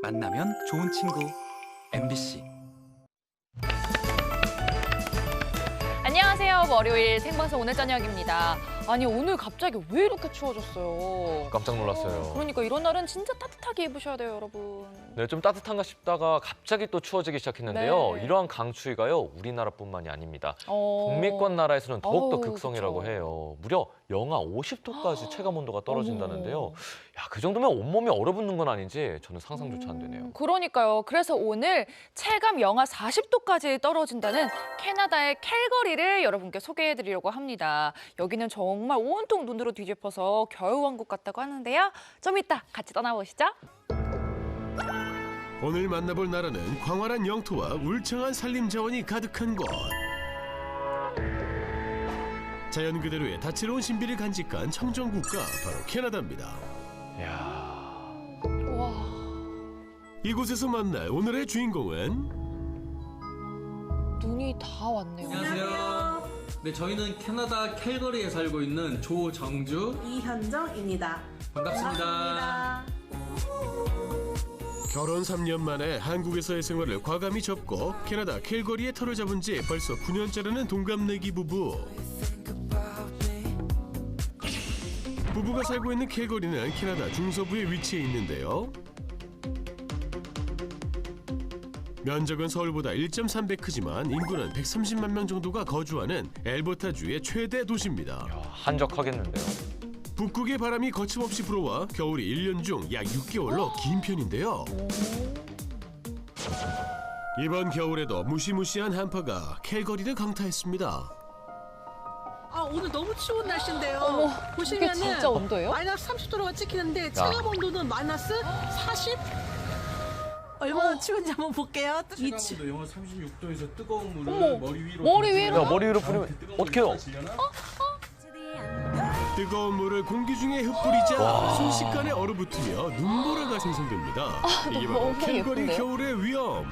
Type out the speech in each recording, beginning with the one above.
만나면 좋은 친구 MBC. 안녕하세요. 월요일 생방송 오늘 저녁입니다. 아니 오늘 갑자기 왜 이렇게 추워졌어요? 깜짝 놀랐어요. 그러니까 이런 날은 진짜 따뜻하게 입으셔야 돼요, 여러분. 네, 좀 따뜻한가 싶다가 갑자기 또 추워지기 시작했는데요. 네. 이러한 강추위가요, 우리나라뿐만이 아닙니다. 북미권 나라에서는 더욱더 어우, 극성이라고 그쵸. 해요. 무려 영하 50도까지 체감 온도가 떨어진다는데요. 야, 그 정도면 온몸이 얼어붙는 건 아닌지 저는 상상조차 안 되네요. 그러니까요. 그래서 오늘 체감 영하 40도까지 떨어진다는 캐나다의 캘거리를 여러분께 소개해드리려고 합니다. 여기는 정말 온통 눈으로 뒤집어서 겨울왕국 같다고 하는데요. 좀 이따 같이 떠나보시죠. 오늘 만나볼 나라는 광활한 영토와 울창한 산림 자원이 가득한 곳. 자연 그대로의 다채로운 신비를 간직한 청정국가 바로 캐나다입니다. 이야, 와, 이곳에서 만날 오늘의 주인공은 눈이 다 왔네요. 안녕하세요. 네, 저희는 캐나다 캘거리에 살고 있는 조정주. 이현정입니다. 반갑습니다. 결혼 3년 만에 한국에서의 생활을 과감히 접고 캐나다 캘거리에 터를 잡은 지 벌써 9년째라는 동갑내기 부부. 부부가 살고 있는 캘거리는 캐나다 중서부에 위치해 있는데요. 면적은 서울보다 1.3배 크지만 인구는 130만 명 정도가 거주하는 엘버타주의 최대 도시입니다. 야, 한적하겠는데요. 북극의 바람이 거침없이 불어와 겨울이 1년 중 약 6개월로 긴 편인데요. 이번 겨울에도 무시무시한 한파가 캘거리를 강타했습니다. 아, 오늘 너무 추운 날씨인데요. 어머, 이게 보시면은 진짜 온도예요? 마이너스 30도가 찍히는데 체감 온도는 마이너스 40? 얼마나 추운지 한번 볼게요. 이 추- 체감온도 영하 36도에서 뜨거운 물을 어머, 머리 위로 머리 위로? 야, 머리 위로 뿌리면 어떡해요? 뜨거운 물을 공기 중에 흩뿌리자 순식간에 얼어붙으며 눈보라가 생성됩니다. 이게 바로 너무 캘거리 예쁜데요? 겨울의 위험.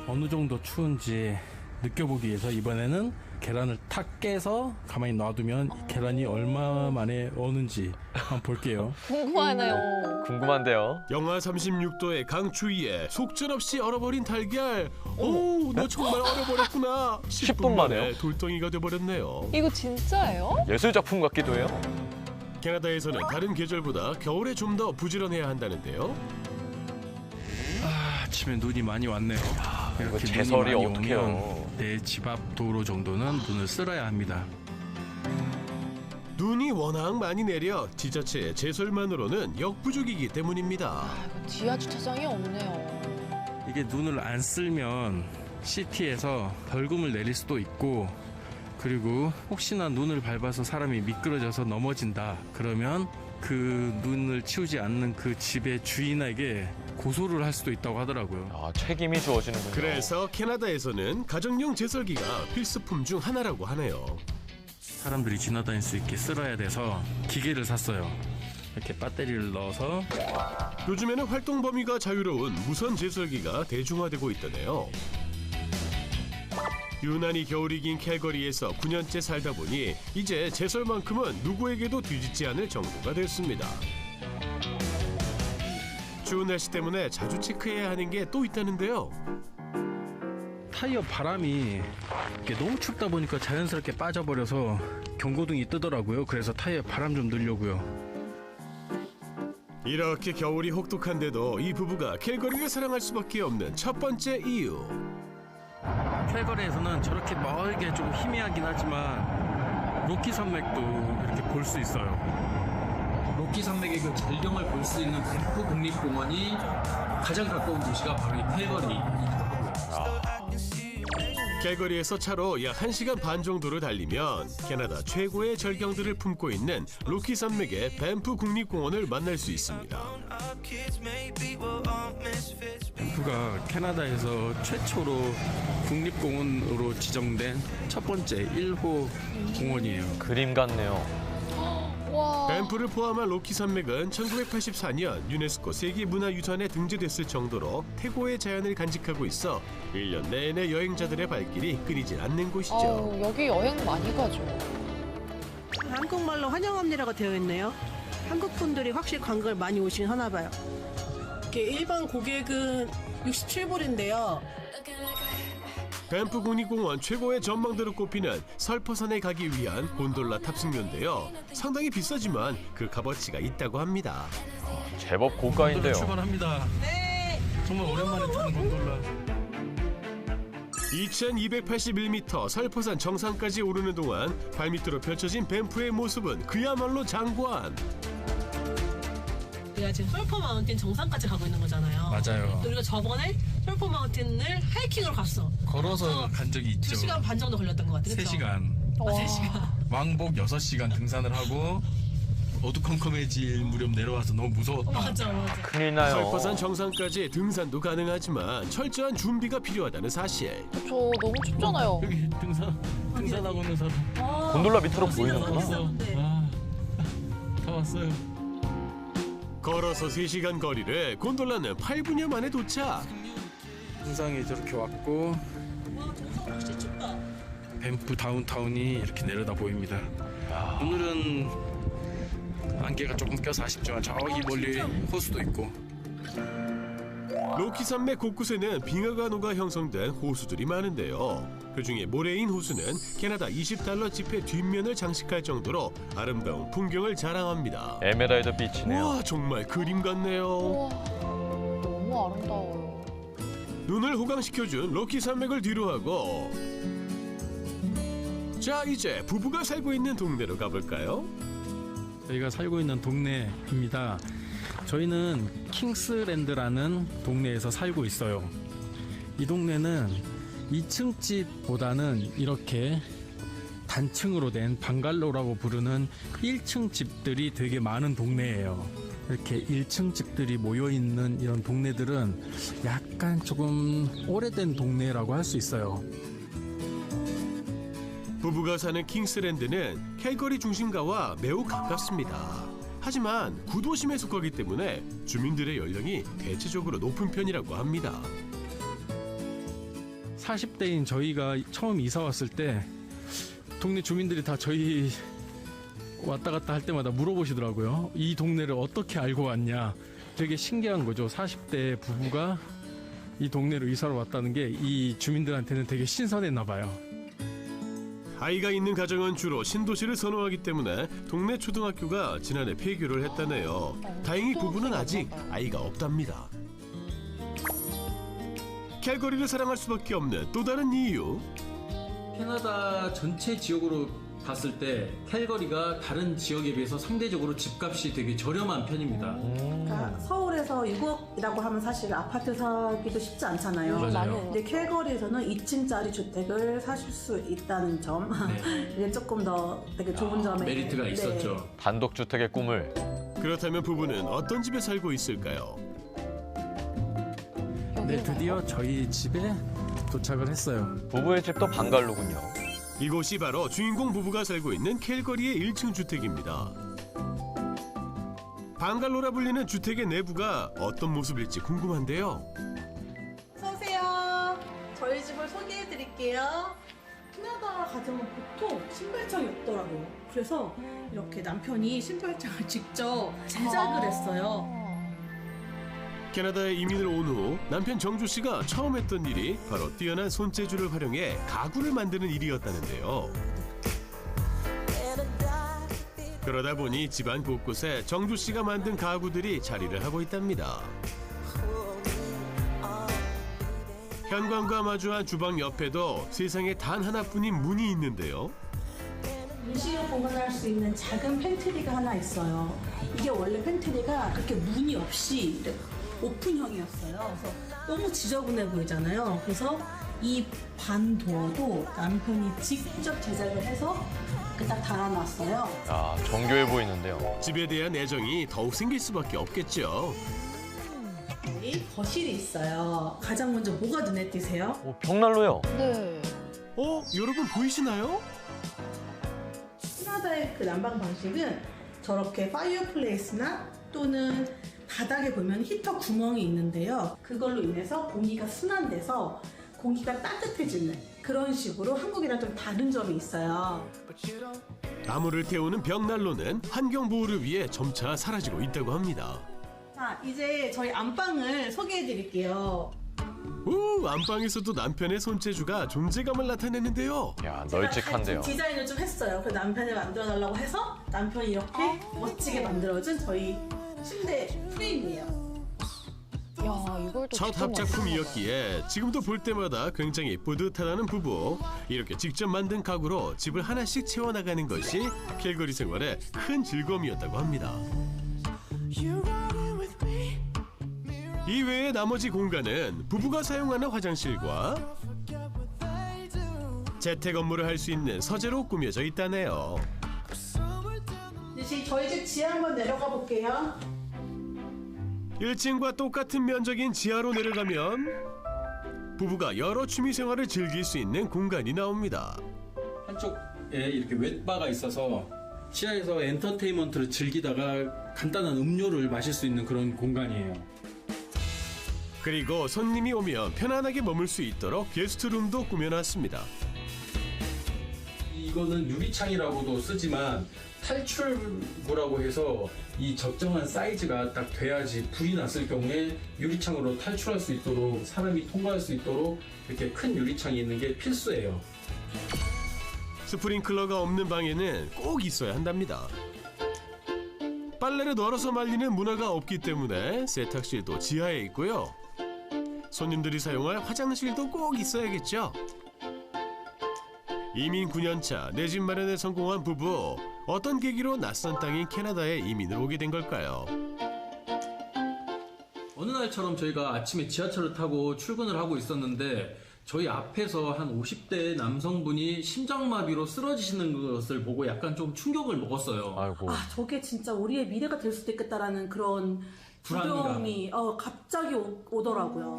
어느 정도 추운지 느껴보기 위해서 이번에는 계란을 탁 깨서 가만히 놔두면 계란이 얼마 만에 어는지 한번 볼게요. 궁금하네요. 궁금한데요. 영하 36도의 강추위에 속절없이 얼어버린 달걀. 오, 너 정말 얼어버렸구나. 10분 만에요? 돌덩이가 돼버렸네요. 이거 진짜예요? 예술 작품 같기도 해요. 캐나다에서는 다른 계절보다 겨울에 좀 더 부지런해야 한다는데요. 아침에 눈이 많이 왔네요. 이거 이렇게 제설이 눈이 많이 어떡해요. 오면 내 집 앞 도로 정도는 눈을 쓸어야 합니다. 눈이 워낙 많이 내려 지자체의 제설만으로는 역부족이기 때문입니다. 지하 주차장이 없네요. 이게 눈을 안 쓸면 시티에서 벌금을 내릴 수도 있고, 그리고 혹시나 눈을 밟아서 사람이 미끄러져서 넘어진다 그러면 그 눈을 치우지 않는 그 집의 주인에게 고소를 할 수도 있다고 하더라고요. 아, 책임이 주어지는군요. 그래서 캐나다에서는 가정용 제설기가 필수품 중 하나라고 하네요. 사람들이 지나다닐 수 있게 쓸어야 돼서 기계를 샀어요. 이렇게 배터리를 넣어서 요즘에는 활동 범위가 자유로운 무선 제설기가 대중화되고 있다네요. 유난히 겨울이 긴 캘거리에서 9년째 살다 보니 이제 제설만큼은 누구에게도 뒤집지 않을 정도가 됐습니다. 추운 날씨 때문에 자주 체크해야 하는 게 또 있다는데요. 타이어 바람이 이게 너무 춥다 보니까 자연스럽게 빠져버려서 경고등이 뜨더라고요. 그래서 타이어 바람 좀 넣으려고요. 이렇게 겨울이 혹독한데도 이 부부가 캘거리를 사랑할 수밖에 없는 첫 번째 이유. 캘거리에서는 저렇게 멀게 좀 희미하긴 하지만 로키 산맥도 이렇게 볼 수 있어요. 로키 산맥의 그 절경을 볼 수 있는 밴프 국립공원이 가장 가까운 도시가 바로 이 캘거리이기도 하고요. 캘거리에서 차로 약 1시간 반 정도를 달리면 캐나다 최고의 절경들을 품고 있는 로키 산맥의 밴프 국립공원을 만날 수 있습니다. 밴프가 캐나다에서 최초로 국립공원으로 지정된 첫 번째 1호 공원이에요. 그림 같네요. 와. 밴프를 포함한 로키 산맥은 1984년 유네스코 세계문화유산에 등재됐을 정도로 태고의 자연을 간직하고 있어 1년 내내 여행자들의 발길이 끊이질 않는 곳이죠. 아우, 여기 여행 많이 가죠. 한국말로 환영합니다가 되어 있네요. 한국 분들이 확실히 관광을 많이 오시긴 하나 봐요. 이게 일반 고객은 67불인데요. 밴프 국립공원 최고의 전망대로 꼽히는 설퍼산에 가기 위한 곤돌라 탑승료인데요. 상당히 비싸지만 그 값어치가 있다고 합니다. 제법 고가인데요. 출발합니다. 네. 정말 오랜만에 타는 곤돌라. 2281m 설퍼산 정상까지 오르는 동안 발밑으로 펼쳐진 밴프의 모습은 그야말로 장관. 우리가 지금 설퍼 마운틴 정상까지 가고 있는 거잖아요. 맞아요. 또 우리가 저번에 설퍼 마운틴을 하이킹으로 갔어. 걸어서 간 적이 있죠. 2시간 반 정도 걸렸던 것 같아요. 3시간. 3시간. 왕복 6시간 등산을 하고 어두컴컴해질 무렵 내려와서 너무 무서웠다. 맞아. 큰일 나요. 설퍼산 정상까지 등산도 가능하지만 철저한 준비가 필요하다는 사실. 저 너무 춥잖아요. 여기 등산하고 있는 사람. 곤돌라 밑으로 보이는구나. 다 왔어요. 걸어서 3시간 거리를 곤돌라는 8분여 만에 도착. 등산에 저렇게 왔고 혹시 춥다. 밴프 다운타운이 이렇게 내려다 보입니다. 오늘은 안개가 조금 껴서 아쉽지만 저기 멀리 호수도 있고. 로키 산맥 곳곳에는 빙하가 녹아 형성된 호수들이 많은데요. 그중에 모레인 호수는 캐나다 $20 지폐 뒷면을 장식할 정도로 아름다운 풍경을 자랑합니다. 에메랄드 비치네요. 와, 정말 그림 같네요. 우와, 너무 아름다워요. 눈을 호강시켜준 로키 산맥을 뒤로하고 자, 이제 부부가 살고 있는 동네로 가볼까요? 저희가 살고 있는 동네입니다. 저희는 킹스랜드라는 동네에서 살고 있어요. 이 동네는 2층 집보다는 이렇게 단층으로 된 방갈로라고 부르는 1층 집들이 되게 많은 동네예요. 이렇게 1층 집들이 모여있는 이런 동네들은 약간 조금 오래된 동네라고 할 수 있어요. 부부가 사는 킹스랜드는 캘거리 중심가와 매우 가깝습니다. 하지만 구도심에 속하기 때문에 주민들의 연령이 대체적으로 높은 편이라고 합니다. 40대인 저희가 처음 이사 왔을 때 동네 주민들이 다 저희 왔다 갔다 할 때마다 물어보시더라고요. 이 동네를 어떻게 알고 왔냐. 되게 신기한 거죠. 40대 부부가 이 동네로 이사를 왔다는 게 이 주민들한테는 되게 신선했나 봐요. 아이가 있는 가정은 주로 신도시를 선호하기 때문에 동네 초등학교가 지난해 폐교를 했다네요. 다행히 부부는 아직 아이가 없답니다. 캘거리를 사랑할 수밖에 없는 또 다른 이유. 캐나다 전체 지역으로 봤을 때 캘거리가 다른 지역에 비해서 상대적으로 집값이 되게 저렴한 편입니다. 그러니까 서울에서 6억이라고 하면 사실 아파트 사기도 쉽지 않잖아요. 맞아요. 근데 캘거리에서는 2층짜리 주택을 사실 수 있다는 점, 이게 조금 더 되게 좋은 점에 메리트가 네. 있었죠. 단독주택의 꿈을. 그렇다면 부부는 어떤 집에 살고 있을까요? 네, 드디어 저희 집에 도착을 했어요. 부부의 집도 방갈로군요. 이곳이 바로 주인공 부부가 살고 있는 캘거리의 1층 주택입니다. 방갈로라 불리는 주택의 내부가 어떤 모습일지 궁금한데요. 어서오세요. 저희 집을 소개해드릴게요. 캐나다 가정은 보통 신발장이 없더라고요. 그래서 이렇게 남편이 신발장을 직접 제작을 했어요. 캐나다에 이민을 온 후 남편 정주 씨가 처음 했던 일이 바로 뛰어난 손재주를 활용해 가구를 만드는 일이었다는데요. 그러다 보니 집안 곳곳에 정주 씨가 만든 가구들이 자리를 하고 있답니다. 현관과 마주한 주방 옆에도 세상에 단 하나뿐인 문이 있는데요. 음식을 보관할 수 있는 작은 팬트리가 하나 있어요. 이게 원래 팬트리가 그렇게 문이 없이 오픈형이었어요. 그래서 너무 지저분해 보이잖아요. 그래서 이 반도어도 남편이 직접 제작을 해서 이렇게 딱 달아놨어요. 아, 정교해 보이는데요. 집에 대한 애정이 더욱 생길 수밖에 없겠죠. 여기 거실이 있어요. 가장 먼저 뭐가 눈에 띄세요? 오, 벽난로요. 네. 여러분 보이시나요? 캐나다의 그 난방 방식은 저렇게 파이어플레이스나 또는 바닥에 보면 히터 구멍이 있는데요. 그걸로 인해서 공기가 순환돼서 공기가 따뜻해지는 그런 식으로 한국이랑 좀 다른 점이 있어요. 나무를 태우는 벽난로는 환경 보호를 위해 점차 사라지고 있다고 합니다. 자, 이제 저희 안방을 소개해 드릴게요. 오, 안방에서도 남편의 손재주가 존재감을 나타내는데요. 야, 제가 널찍한데요. 좀 디자인을 좀 했어요. 그 남편이 만들어 달라고 해서 남편이 이렇게 멋지게 만들어준 저희 침대 프레임이에요. 야, 이걸 또 첫 직접 합작품이었기에 지금도 볼 때마다 굉장히 뿌듯하다는 부부. 이렇게 직접 만든 가구로 집을 하나씩 채워나가는 것이 캘거리 생활의 큰 즐거움이었다고 합니다. 이외의 나머지 공간은 부부가 사용하는 화장실과 재택 업무를 할 수 있는 서재로 꾸며져 있다네요. 이제 저희 집 지하 한번 내려가 볼게요. 1층과 똑같은 면적인 지하로 내려가면 부부가 여러 취미 생활을 즐길 수 있는 공간이 나옵니다. 한쪽에 이렇게 웻바가 있어서 지하에서 엔터테인먼트를 즐기다가 간단한 음료를 마실 수 있는 그런 공간이에요. 그리고 손님이 오면 편안하게 머물 수 있도록 게스트룸도 꾸며놨습니다. 이거는 유리창이라고도 쓰지만 탈출구라고 해서 이 적정한 사이즈가 딱 돼야지 불이 났을 경우에 유리창으로 탈출할 수 있도록 사람이 통과할 수 있도록 이렇게 큰 유리창이 있는 게 필수예요. 스프링클러가 없는 방에는 꼭 있어야 한답니다. 빨래를 널어서 말리는 문화가 없기 때문에 세탁실도 지하에 있고요. 손님들이 사용할 화장실도 꼭 있어야겠죠. 이민 9년차 내 집 마련에 성공한 부부. 어떤 계기로 낯선 땅인 캐나다에 이민을 오게 된 걸까요? 어느 날처럼 저희가 아침에 지하철을 타고 출근을 하고 있었는데 저희 앞에서 한 50대 남성분이 심장마비로 쓰러지시는 것을 보고 약간 좀 충격을 먹었어요. 아이고. 아, 저게 진짜 우리의 미래가 될 수도 있겠다라는 그런 두려움이 갑자기 오더라고요.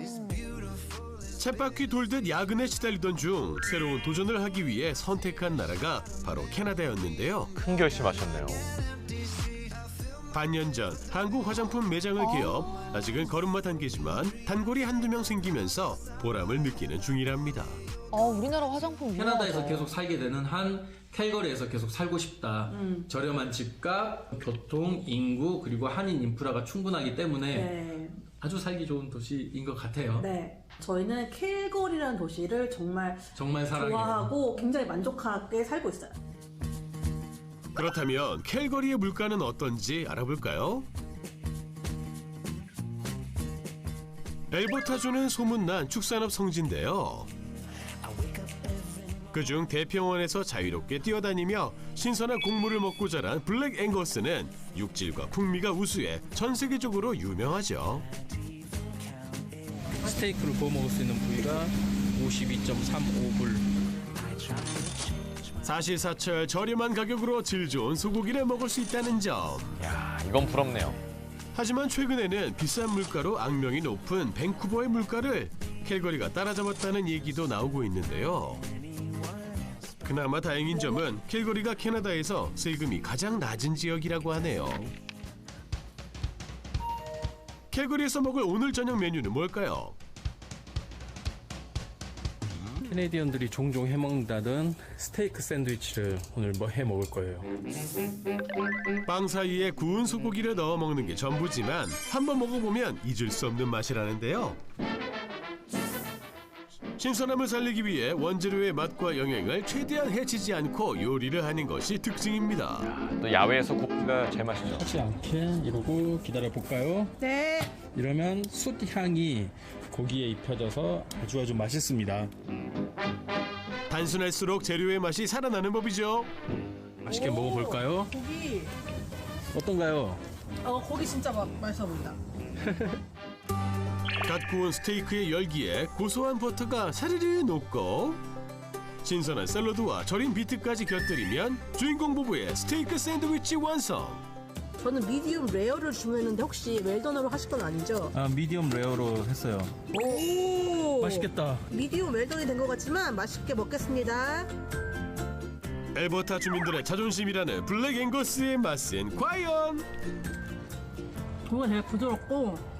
쳇바퀴 돌듯 야근에 시달리던 중 새로운 도전을 하기 위해 선택한 나라가 바로 캐나다였는데요. 큰 결심하셨네요. 반년 전 한국 화장품 매장을 개업. 아직은 걸음마 단계지만 단골이 한두 명 생기면서 보람을 느끼는 중이랍니다. 우리나라 화장품 캐나다에서 유명하죠. 계속 살게 되는 한 캘거리에서 계속 살고 싶다. 저렴한 집값, 교통, 인구 그리고 한인 인프라가 충분하기 때문에 네. 아주 살기 좋은 도시인 것 같아요. 네. 저희는 캘거리라는 도시를 정말 사랑해요. 좋아하고 굉장히 만족하게 살고 있어요. 그렇다면 캘거리의 물가는 어떤지 알아볼까요? 엘버타주는 소문난 축산업 성지인데요. 그중 대평원에서 자유롭게 뛰어다니며 신선한 곡물을 먹고 자란 블랙 앵거스는 육질과 풍미가 우수해 전 세계적으로 유명하죠. 스테이크를 구워 먹을 수 있는 부위가 52.35불. 사실사철 저렴한 가격으로 질 좋은 소고기를 먹을 수 있다는 점. 야, 이건 부럽네요. 하지만 최근에는 비싼 물가로 악명이 높은 밴쿠버의 물가를 캘거리가 따라잡았다는 얘기도 나오고 있는데요. 그나마 다행인 점은 캘거리가 캐나다에서 세금이 가장 낮은 지역이라고 하네요. 캘거리에서 먹을 오늘 저녁 메뉴는 뭘까요? 캐네디언들이 종종 해먹는다던 스테이크 샌드위치를 오늘 해먹을 거예요. 빵 사이에 구운 소고기를 넣어 먹는 게 전부지만 한번 먹어보면 잊을 수 없는 맛이라는데요. 신선함을 살리기 위해 원재료의 맛과 영양을 최대한 해치지 않고 요리를 하는 것이 특징입니다. 또 야외에서 굽기가 제일 맛있죠. 하지 않게 이러고 기다려 볼까요? 네. 이러면 숯 향이 고기에 입혀져서 아주 맛있습니다. 단순할수록 재료의 맛이 살아나는 법이죠. 맛있게 먹어볼까요? 고기. 어떤가요? 고기 진짜 맛있어 보인다. 갓 구운 스테이크의 열기에 고소한 버터가 사르르 녹고 신선한 샐러드와 절인 비트까지 곁들이면 주인공 부부의 스테이크 샌드위치 완성. 저는 미디움 레어를 주문했는데 혹시 웰던으로 하실 건 아니죠? 미디엄 레어로 했어요. 오. 맛있겠다. 미디움 웰던이 된 것 같지만 맛있게 먹겠습니다. 엘버타 주민들의 자존심이라는 블랙 앵거스의 맛은 과연? 고기가 되게 부드럽고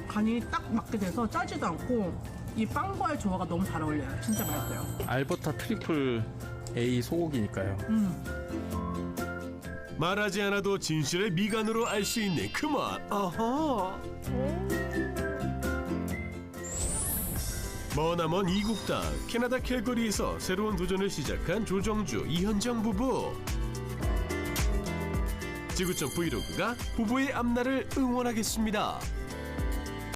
간이 딱 맞게 돼서 짜지도 않고 이 빵과의 조화가 너무 잘 어울려요. 진짜 맛있어요. 알버타 트리플 A 소고기니까요. 말하지 않아도 진실을 미간으로 알 수 있는 그 맛. 아하. 머나먼 이국 땅 캐나다 캘거리에서 새로운 도전을 시작한 조정주, 이현정 부부. 지구촌 브이로그가 부부의 앞날을 응원하겠습니다.